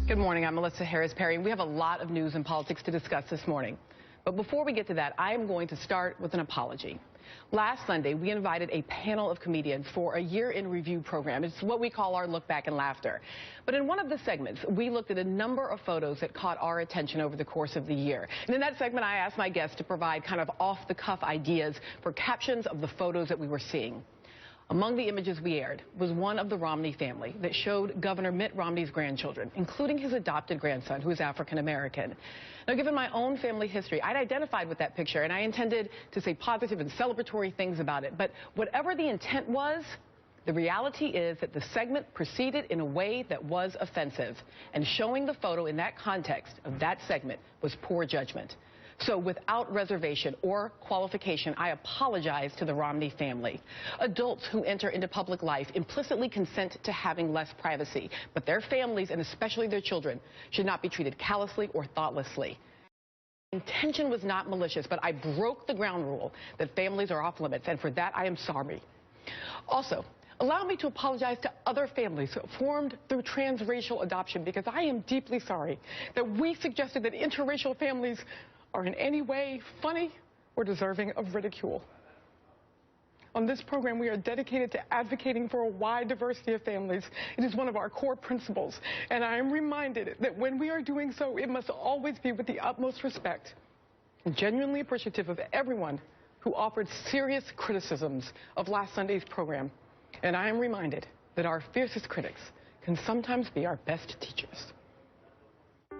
Good morning. I'm Melissa Harris-Perry. We have a lot of news and politics to discuss this morning. But before we get to that, I am going to start with an apology. Last Sunday, we invited a panel of comedians for a year-in review program. It's what we call our Look Back and Laughter. But in one of the segments, we looked at a number of photos that caught our attention over the course of the year. And in that segment, I asked my guests to provide kind of off-the-cuff ideas for captions of the photos that we were seeing. Among the images we aired was one of the Romney family that showed Governor Mitt Romney's grandchildren, including his adopted grandson, who is African American. Now, given my own family history, I'd identified with that picture, and I intended to say positive and celebratory things about it. But whatever the intent was, the reality is that the segment proceeded in a way that was offensive, and showing the photo in that context of that segment was poor judgment. So without reservation or qualification, I apologize to the Romney family. Adults who enter into public life implicitly consent to having less privacy, but their families, and especially their children, should not be treated callously or thoughtlessly. Intention was not malicious, but I broke the ground rule that families are off limits, and for that I am sorry. Also, allow me to apologize to other families formed through transracial adoption, because I am deeply sorry that we suggested that interracial families are in any way funny or deserving of ridicule. On this program, we are dedicated to advocating for a wide diversity of families. It is one of our core principles, and I am reminded that when we are doing so, it must always be with the utmost respect, and genuinely appreciative of everyone who offered serious criticisms of last Sunday's program. And I am reminded that our fiercest critics can sometimes be our best teachers.